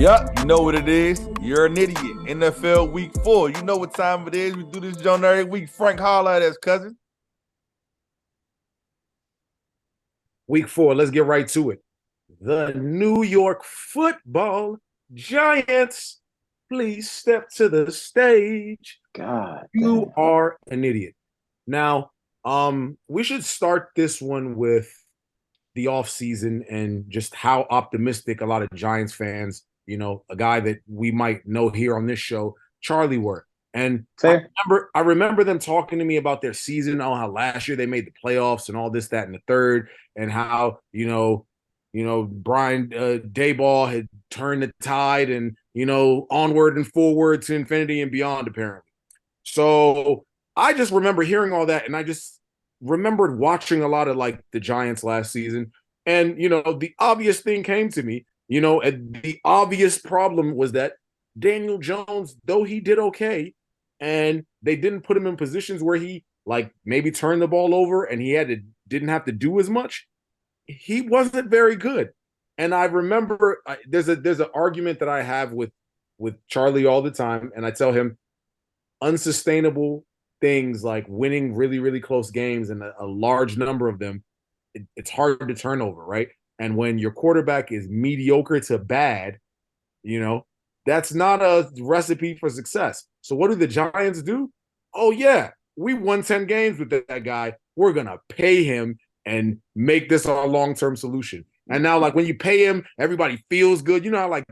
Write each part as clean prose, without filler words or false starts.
Yep, you know what it is. You're an idiot. NFL Week 4. You know what time it is. We do this joint every week. Frank, holla at us, cousin. Week 4, let's get right to it. The New York Football Giants, please step to the stage. God, You are an idiot. Now, we should start this one with the offseason and just how optimistic a lot of Giants fans, a guy that we might know here on this show, Charlie, were. And I remember them talking to me about their season, how last year they made the playoffs and all this, that, and the third, and how Brian Daboll had turned the tide and onward and forward to infinity and beyond, apparently. So I just remember hearing all that, and I just remembered watching a lot of like the Giants last season, and the obvious thing came to me. And the obvious problem was that Daniel Jones, though he did okay, and they didn't put him in positions where he like maybe turned the ball over and he didn't have to do as much. He wasn't very good. And I remember there's an argument that I have with Charlie all the time, and I tell him unsustainable things like winning really, really close games and a large number of them, it's hard to turn over, right? And when your quarterback is mediocre to bad, that's not a recipe for success. So what do the Giants do? Oh, yeah, we won 10 games with that guy. We're going to pay him and make this our long-term solution. And now, like, when you pay him, everybody feels good. You know how, like,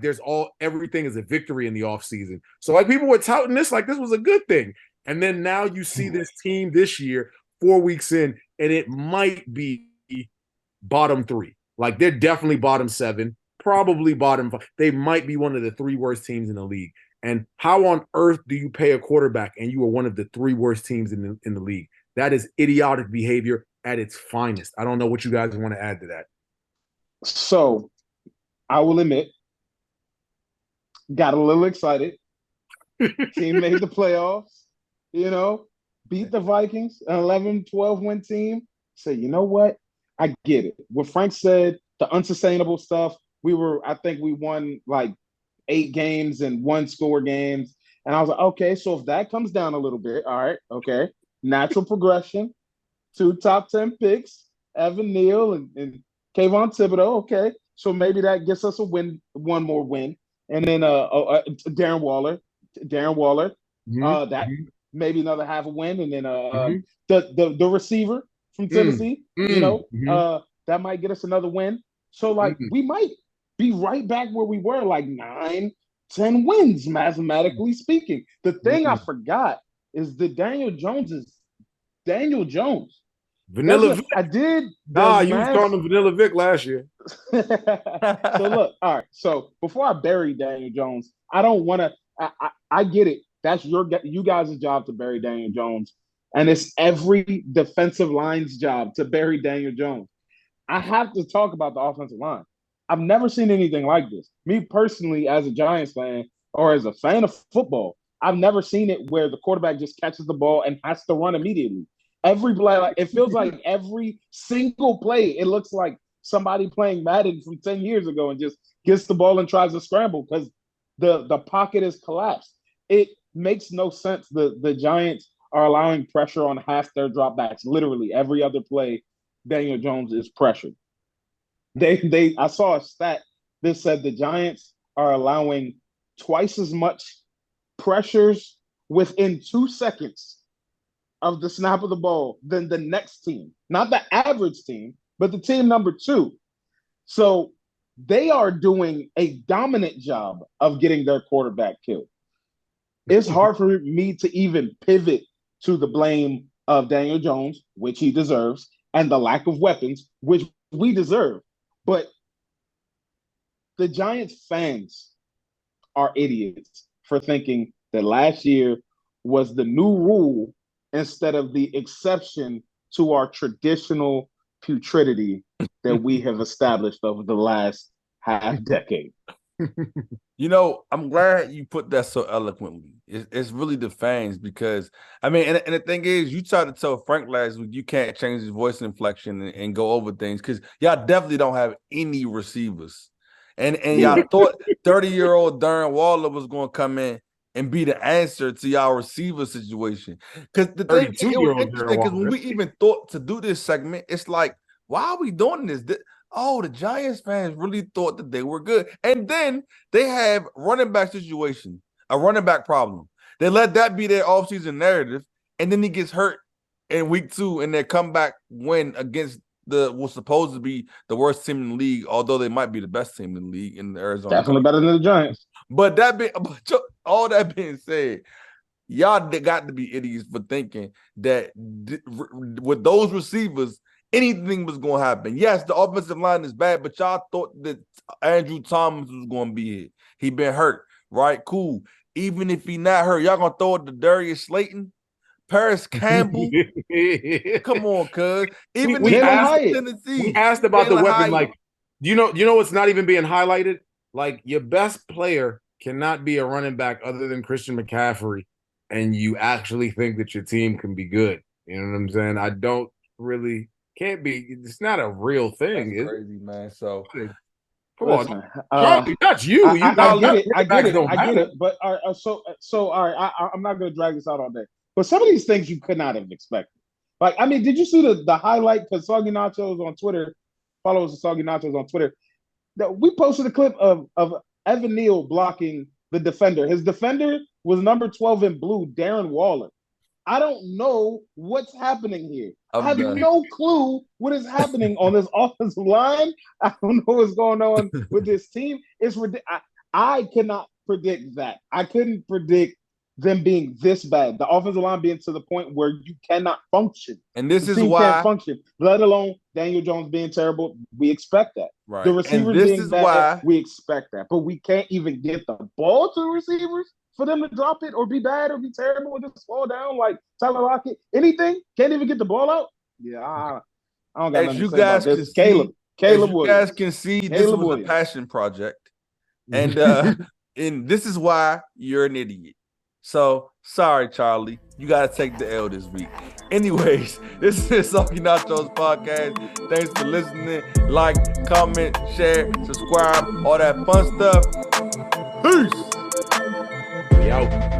everything is a victory in the offseason. So, like, people were touting this like this was a good thing. And then now you see this team this year, 4 weeks in, and it might be bottom 3. Like, they're definitely bottom 7, probably bottom 5. They might be one of the 3 worst teams in the league. And how on earth do you pay a quarterback and you are one of the 3 worst teams in the league? That is idiotic behavior at its finest. I don't know what you guys want to add to that. So, I will admit, got a little excited. Team made the playoffs, beat the Vikings, an 11-12 win team. Say, you know what? I get it. What Frank said, the unsustainable stuff, I think we won like 8 games and 1-score games. And I was like, okay, so if that comes down a little bit, all right, okay. Natural progression, 2 top 10 picks, Evan Neal and Kayvon Thibodeau, okay. So maybe that gets us a win, one more win. And then Darren Waller, that maybe another half a win. And then the receiver from Tennessee, that might get us another win. So, like, we might be right back where we were, like 9, 10 wins, mathematically speaking. The thing I forgot is that Daniel Jones is Daniel Jones. Vanilla Vic. I did. You was calling him Vanilla Vic last year. So look, all right. So before I bury Daniel Jones, I don't want to. I get it. That's you guys' job to bury Daniel Jones, and it's every defensive line's job to bury Daniel Jones. I have to talk about the offensive line. I've never seen anything like this. Me personally, as a Giants fan or as a fan of football, I've never seen it where the quarterback just catches the ball and has to run immediately. Every play, like, it feels like every single play, it looks like somebody playing Madden from 10 years ago and just gets the ball and tries to scramble because the pocket is collapsed. It makes no sense. The Giants are allowing pressure on half their dropbacks. Literally every other play, Daniel Jones is pressured. I saw a stat that said the Giants are allowing twice as much pressures within 2 seconds of the snap of the ball than the next team. Not the average team, but the team number 2. So they are doing a dominant job of getting their quarterback killed. It's hard for me to even pivot to the blame of Daniel Jones, which he deserves, and the lack of weapons, which we deserve. But the Giants fans are idiots for thinking that last year was the new rule instead of the exception to our traditional putridity that we have established over the last half decade. I'm glad you put that so eloquently. It's really the fans because, I mean, and the thing is, you tried to tell Frank last week you can't change his voice inflection and go over things because y'all definitely don't have any receivers. And y'all thought 30-year-old Darren Waller was going to come in and be the answer to y'all receiver situation. Because the thing, it was interesting because when we even thought to do this segment, it's like, why are we doing this? The Giants fans really thought that they were good. And then they have running back situation, a running back problem. They let that be their offseason narrative, and then he gets hurt in week 2 in their comeback win against was supposed to be the worst team in the league, although they might be the best team in the league in Arizona. Definitely better than the Giants. But all that being said, y'all got to be idiots for thinking that with those receivers, anything was going to happen. Yes, the offensive line is bad, but y'all thought that Andrew Thomas was going to be here. He been hurt, right? Cool. Even if he not hurt, y'all going to throw it to Darius Slayton? Paris Campbell? Come on, cuz. Even we Tennessee. We asked about the weapon. Like, you know what's not even being highlighted? Like, your best player cannot be a running back other than Christian McCaffrey, and you actually think that your team can be good. You know what I'm saying? I don't really can't be. It's not a real thing. That's crazy, man. So come on, Charlie, that's you. I get it. But so all right. I'm not going to drag this out all day. But some of these things you could not have expected. Like, I mean, did you see the highlight? Because Soggy Nachos on Twitter, followers of Soggy Nachos on Twitter, that we posted a clip of Evan Neal blocking the defender. His defender was number 12 in blue, Darren Waller. I don't know what's happening here. I have no clue what is happening on this offensive line. I don't know what's going on with this team. It's ridiculous. I cannot predict that. I couldn't predict them being this bad, the offensive line being to the point where you cannot function. And this is why can't function, let alone Daniel Jones being terrible. We expect that. Right. The receivers being bad, we expect that. But we can't even get the ball to the receivers for them to drop it or be bad or be terrible or just fall down like Tyler Lockett. Anything? Can't even get the ball out? Yeah, I don't got nothing to say about this. Caleb Williams. You guys can see, this was a passion project. And and this is why you're an idiot. So, sorry, Charlie. You got to take the L this week. Anyways, this is Soggy Nachos Podcast. Thanks for listening. Like, comment, share, subscribe, all that fun stuff. Peace. Yo.